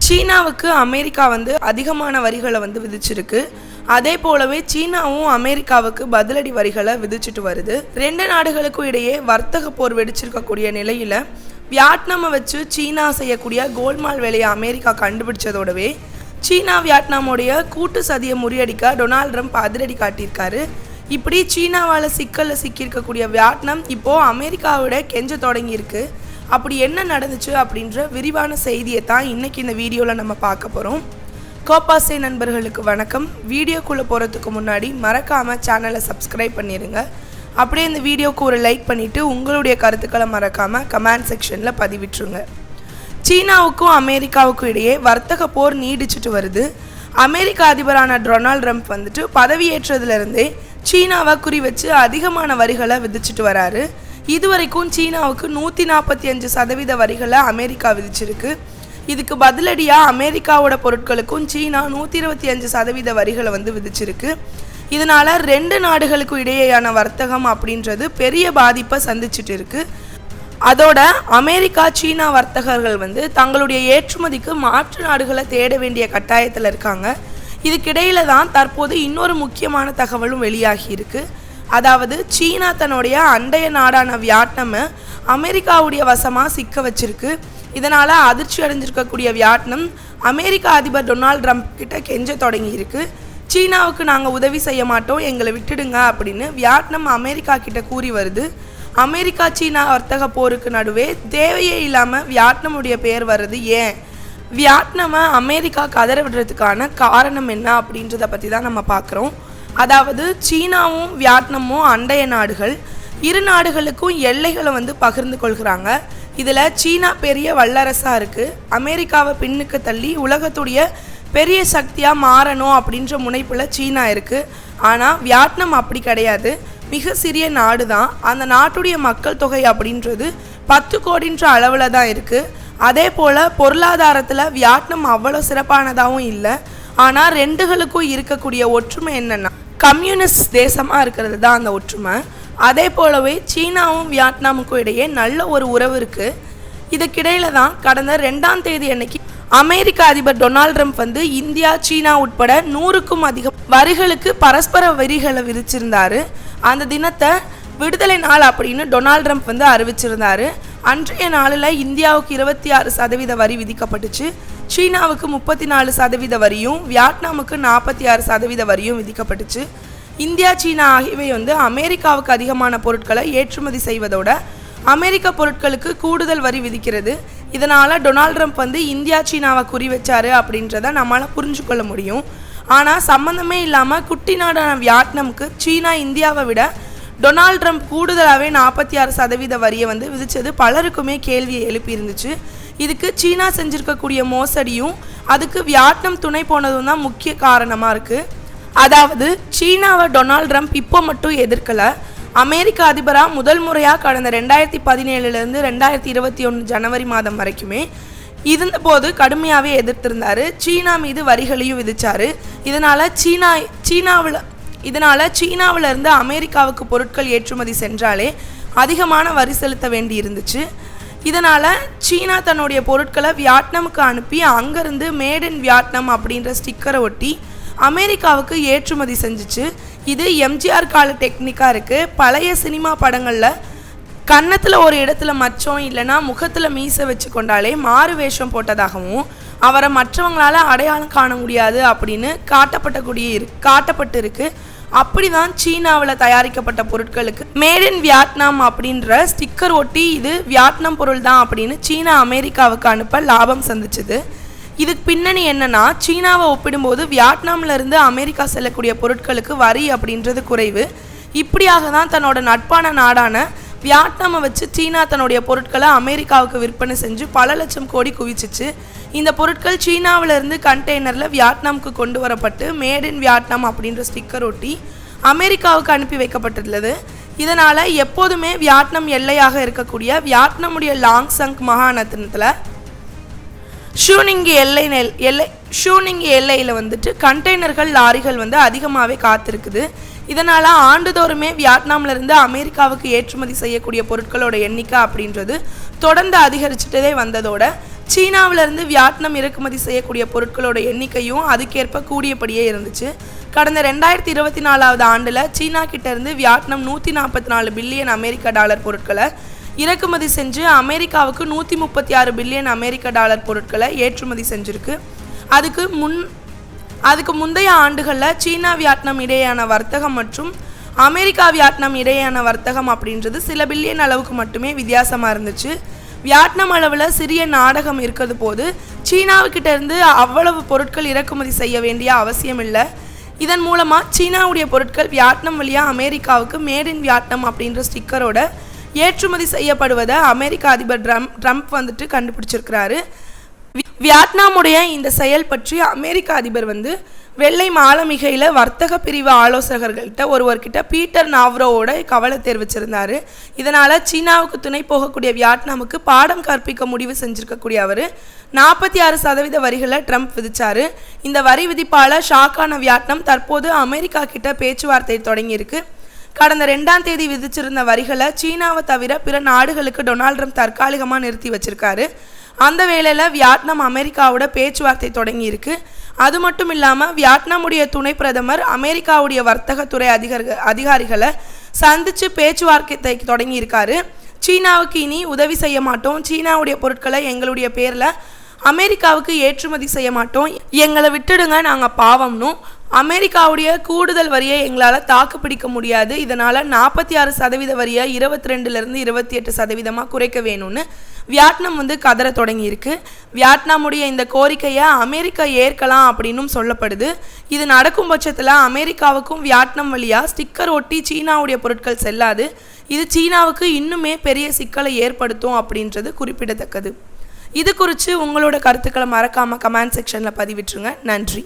சீனாவுக்கு அமெரிக்கா அதிகமான வரிகளை விதிச்சிருக்கு. அதே போலவே சீனாவும் அமெரிக்காவுக்கு பதிலடி வரிகளை விதிச்சுட்டு வருது. ரெண்டு நாடுகளுக்கும் இடையே வர்த்தக போர் வெடிச்சிருக்கக்கூடிய நிலையில வியட்நாமை வச்சு சீனா செய்யக்கூடிய கோல்மால் வேலையை அமெரிக்கா கண்டுபிடிச்சதோடவே சீனா வியட்நாமுடைய கூட்டு சதியை முறியடிக்க டொனால்ட் ட்ரம்ப் அதிரடி காட்டியிருக்காரு. இப்படி சீனாவால் சிக்கலில் சிக்கியிருக்கக்கூடிய வியட்நாம் இப்போது அமெரிக்காவோட கெஞ்ச தொடங்கியிருக்கு. அப்படி என்ன நடந்துச்சு அப்படின்ற விரிவான செய்தியை தான் இன்றைக்கி இந்த வீடியோவில் நம்ம பார்க்க போகிறோம். கோபாசே நண்பர்களுக்கு வணக்கம். வீடியோக்குள்ளே போகிறதுக்கு முன்னாடி மறக்காமல் சேனலை சப்ஸ்கிரைப் பண்ணிடுங்க. அப்படியே இந்த வீடியோக்கு ஒரு லைக் பண்ணிவிட்டு உங்களுடைய கருத்துக்களை மறக்காமல் கமெண்ட் செக்ஷனில் பதிவிட்டுருங்க. சீனாவுக்கும் அமெரிக்காவுக்கும் இடையே வர்த்தக போர் நீடிச்சுட்டு வருது. அமெரிக்க அதிபரான டொனால்ட் ட்ரம்ப் பதவியேற்றதுலேருந்தே சீனாவை குறி வச்சு அதிகமான வரிகளை விதிச்சுட்டு வராரு. இதுவரைக்கும் சீனாவுக்கு 145% வரிகளை அமெரிக்கா விதிச்சிருக்கு. இதுக்கு பதிலடியாக அமெரிக்காவோட பொருட்களுக்கும் சீனா 125% வரிகளை விதிச்சிருக்கு. இதனால் ரெண்டு நாடுகளுக்கும் இடையேயான வர்த்தகம் அப்படின்றது பெரிய பாதிப்பை சந்திச்சுட்டு இருக்கு. அதோட அமெரிக்கா சீனா வர்த்தகர்கள் தங்களுடைய ஏற்றுமதிக்கு மாற்று நாடுகளை தேட வேண்டிய கட்டாயத்தில் இருக்காங்க. இதுக்கிடையில தான் தற்போது இன்னொரு முக்கியமான தகவலும் வெளியாகி இருக்கு. அதாவது சீனா தன்னுடைய அண்டைய நாடான வியட்நாமை அமெரிக்காவுடைய வசமாக சிக்க வச்சிருக்கு. இதனால் அதிர்ச்சி அடைஞ்சிருக்கக்கூடிய வியட்நாம் அமெரிக்க அதிபர் டொனால்ட் ட்ரம்ப் கிட்ட கெஞ்ச தொடங்கியிருக்கு. சீனாவுக்கு நாங்கள் உதவி செய்ய மாட்டோம், எங்களை விட்டுடுங்க அப்படின்னு வியட்நாம் அமெரிக்கா கிட்ட கூறி வருது. அமெரிக்கா சீனா வர்த்தக போருக்கு நடுவே தேவையே இல்லாமல் வியட்நாமுடைய பெயர் வருது. ஏன் வியட்நாமை அமெரிக்கா கதற விடுறதுக்கான காரணம் என்ன அப்படின்றத பற்றி தான் நம்ம பார்க்குறோம். அதாவது சீனாவும் வியட்நாமும் அண்டைய நாடுகள். இரு நாடுகளுக்கும் எல்லைகளை பகிர்ந்து கொள்கிறாங்க. இதில் சீனா பெரிய வல்லரசாக இருக்குது. அமெரிக்காவை பின்னுக்கு தள்ளி உலகத்துடைய பெரிய சக்தியாக மாறணும் அப்படின்ற முனைப்பில் சீனா இருக்குது. ஆனால் வியட்நாம் அப்படி கிடையாது, மிக சிறிய நாடு தான். அந்த நாட்டுடைய மக்கள் தொகை அப்படின்றது 10 கோடின்ற அளவில் தான் இருக்குது. அதே போல் பொருளாதாரத்தில் வியட்நாம் அவ்வளோ சிறப்பானதாகவும் இல்லை. ஆனால் ரெண்டுகளுக்கும் இருக்கக்கூடிய ஒற்றுமை என்னென்னா கம்யூனிஸ்ட் தேசமாக இருக்கிறது தான் அந்த ஒற்றுமை. அதே போலவே சீனாவும் வியட்நாமுக்கும் இடையே நல்ல ஒரு உறவு இருக்குது. இதுக்கிடையில தான் கடந்த 2ஆம் தேதி அன்னைக்கு அமெரிக்க அதிபர் டொனால்ட் ட்ரம்ப் இந்தியா சீனா உட்பட 100க்கும் அதிகம் வரிகளுக்கு பரஸ்பர வரிகளை விதிச்சிருந்தாரு. அந்த தினத்தை விடுதலை நாள் அப்படின்னு டொனால்ட் ட்ரம்ப் அறிவிச்சிருந்தாரு. அன்றைய நாளில் இந்தியாவுக்கு 26% வரி விதிக்கப்பட்டுச்சு. சீனாவுக்கு 34% வரியும் வியட்நாமுக்கு 46% வரியும் விதிக்கப்பட்டுச்சு. இந்தியா சீனா ஆகியவை அமெரிக்காவுக்கு அதிகமான பொருட்களை ஏற்றுமதி செய்வதோட அமெரிக்க பொருட்களுக்கு கூடுதல் வரி விதிக்கிறது. இதனால் டொனால்ட் ட்ரம்ப் இந்தியா சீனாவை குறி வச்சாரு அப்படின்றத நம்மளால் புரிஞ்சுக்கொள்ள முடியும். ஆனால் சம்மந்தமே இல்லாமல் குட்டி நாடான வியட்நாமுக்கு சீனா இந்தியாவை விட டொனால்ட் ட்ரம்ப் கூடுதலாகவே 46% வரியை விதித்தது பலருக்குமே கேள்வியை எழுப்பி இருந்துச்சு. இதுக்கு சீனா செஞ்சுருக்கக்கூடிய மோசடியும் அதுக்கு வியட்நாம் துணை போனதும் தான் முக்கிய காரணமாக இருக்குது. அதாவது சீனாவை டொனால்ட் ட்ரம்ப் இப்போ மட்டும் எதிர்க்கலை. அமெரிக்க அதிபராக முதல் முறையாக கடந்த 2017 2021 ஜனவரி மாதம் வரைக்குமே இருந்தபோது கடுமையாகவே எதிர்த்திருந்தார். சீனா மீது வரிகளையும் விதித்தார். இதனால் சீனாவிலிருந்து அமெரிக்காவுக்கு பொருட்கள் ஏற்றுமதி சென்றாலே அதிகமான வரி செலுத்த வேண்டி இருந்துச்சு. இதனால் சீனா தன்னுடைய பொருட்களை வியட்நாமுக்கு அனுப்பி அங்கேருந்து மேட் இன் வியட்நாம் அப்படின்ற ஸ்டிக்கரை ஒட்டி அமெரிக்காவுக்கு ஏற்றுமதி செஞ்சிச்சு. இது எம்ஜிஆர் கால டெக்னிக்காக இருக்குது. பழைய சினிமா படங்களில் கன்னத்தில் ஒரு இடத்துல மச்சம் இல்லைனா முகத்தில் மீசை வச்சு கொண்டாலே மாறு வேஷம் போட்டதாகவும் அவரை மற்றவங்களால் அடையாளம் காண முடியாது அப்படின்னு காட்டப்பட்டு இருக்கு. அப்படி தான் சீனாவில் தயாரிக்கப்பட்ட பொருட்களுக்கு மேட் இன் வியட்நாம் அப்படின்ற ஸ்டிக்கர் ஒட்டி இது வியட்நாம் பொருள் தான் அப்படின்னு சீனா அமெரிக்காவுக்கு அனுப்ப லாபம் சந்திச்சுது. இதுக்கு பின்னணி என்னன்னா, சீனாவை ஒப்பிடும்போது வியட்நாமிலிருந்து அமெரிக்கா செல்லக்கூடிய பொருட்களுக்கு வரி அப்படின்றது குறைவு. இப்படியாக தான் தன்னோட நட்பான நாடான வியட்நாமை வச்சு சீனா தன்னுடைய பொருட்களை அமெரிக்காவுக்கு விற்பனை செஞ்சு பல லட்சம் கோடி குவிச்சிச்சு. இந்த பொருட்கள் சீனாவிலிருந்து கண்டெய்னரில் வியட்நாமுக்கு கொண்டு வரப்பட்டு மேட் இன் வியட்நாம் அப்படின்ற ஸ்டிக்கர் ஒட்டி அமெரிக்காவுக்கு அனுப்பி வைக்கப்பட்டுள்ளது. இதனால் எப்போதுமே வியட்நாம் எல்லையாக இருக்கக்கூடிய வியட்நாமுடைய லாங்சங் மாகாணத்தில் ஷூனிங்கி எல்லையில் கண்டெய்னர்கள் லாரிகள் அதிகமாகவே காத்திருக்குது. இதனால் ஆண்டுதோறுமே வியட்நாமிலிருந்து அமெரிக்காவுக்கு ஏற்றுமதி செய்யக்கூடிய பொருட்களோட எண்ணிக்கை அப்படின்றது தொடர்ந்து அதிகரிச்சுட்டே வந்ததோட சீனாவிலிருந்து வியட்நாம் இறக்குமதி செய்யக்கூடிய பொருட்களோட எண்ணிக்கையும் அதுக்கேற்ப கூடியபடியே இருந்துச்சு. கடந்த 2024 ஆண்டில் சீனா கிட்டேருந்து வியட்நாம் 144 பில்லியன் அமெரிக்க டாலர் பொருட்களை இறக்குமதி செஞ்சு அமெரிக்காவுக்கு 136 பில்லியன் அமெரிக்க டாலர் பொருட்களை ஏற்றுமதி செஞ்சுருக்கு. அதுக்கு முந்தைய ஆண்டுகளில் சீனா வியட்நாம் இடையேயான வர்த்தகம் மற்றும் அமெரிக்கா வியட்நாம் இடையேயான வர்த்தகம் அப்படின்றது சில பில்லியன் அளவுக்கு மட்டுமே வித்தியாசமாக இருந்துச்சு. வியட்நாம் அளவில் சிறிய நாடகம் இருக்கிறது போது சீனாவுக்கிட்ட இருந்து அவ்வளவு பொருட்கள் இறக்குமதி செய்ய வேண்டிய அவசியம் இல்லை. இதன் மூலமாக சீனாவுடைய பொருட்கள் வியட்நாம் வழியாக அமெரிக்காவுக்கு மேட் இன் வியட்நாம் அப்படின்ற ஸ்டிக்கரோட ஏற்றுமதி செய்யப்படுவதை அமெரிக்க அதிபர் ட்ரம்ப் கண்டுபிடிச்சிருக்கிறாரு. வியட்நாமுடைய இந்த செயல் பற்றி அமெரிக்க அதிபர் வெள்ளை மாளிகையில் வர்த்தக பிரிவு ஆலோசகர்கள்ட்ட ஒருவர்கிட்ட பீட்டர் நாவ்ரோவோட கவலை தெரிவிச்சிருந்தார். இதனால் சீனாவுக்கு துணை போகக்கூடிய வியட்நாமுக்கு பாடம் கற்பிக்க முடிவு செஞ்சுருக்கக்கூடிய அவர் 46% வரிகளை ட்ரம்ப் விதித்தார். இந்த வரி விதிப்பால் ஷாக்கான வியட்நாம் தற்போது அமெரிக்கா கிட்ட பேச்சுவார்த்தை தொடங்கியிருக்கு. கடந்த 2ஆம் தேதி விதிச்சிருந்த வரிகளை சீனாவை தவிர பிற நாடுகளுக்கு டொனால்ட் ட்ரம்ப் தற்காலிகமாக நிறுத்தி வச்சிருக்காரு. அந்த வேளையில் வியட்நாம் அமெரிக்காவோட பேச்சுவார்த்தை தொடங்கியிருக்கு. அது மட்டும் இல்லாமல் வியட்நாமுடைய துணை பிரதமர் அமெரிக்காவுடைய வர்த்தகத்துறை அதிகாரிகளை சந்தித்து பேச்சுவார்த்தை தொடங்கியிருக்காரு. சீனாவுக்கு இனி உதவி செய்ய மாட்டோம், சீனாவுடைய பொருட்களை எங்களுடைய பேரில் அமெரிக்காவுக்கு ஏற்றுமதி செய்ய மாட்டோம், எங்களை விட்டுடுங்க, நாங்கள் பாவம்னும், அமெரிக்காவுடைய கூடுதல் வரியை எங்களால் தாக்கு பிடிக்க முடியாது, இதனால் 46% வரியை 22% 28% குறைக்க வேணும்னு வியட்நாம் கதற தொடங்கியிருக்கு. வியட்நாமுடைய இந்த கோரிக்கையை அமெரிக்கா ஏற்கலாம் அப்படின்னும் சொல்லப்படுது. இது நடக்கும் பட்சத்தில் அமெரிக்காவுக்கும் வியட்நாம் வழியாக ஸ்டிக்கர் ஒட்டி சீனாவுடைய பொருட்கள் செல்லாது. இது சீனாவுக்கு இன்னுமே பெரிய சிக்கலை ஏற்படுத்தும் அப்படின்றது குறிப்பிடத்தக்கது. இது குறித்து உங்களோட கருத்துக்களை மறக்காமல் கமெண்ட் செக்ஷனில் பதிவிட்டுருங்க. நன்றி.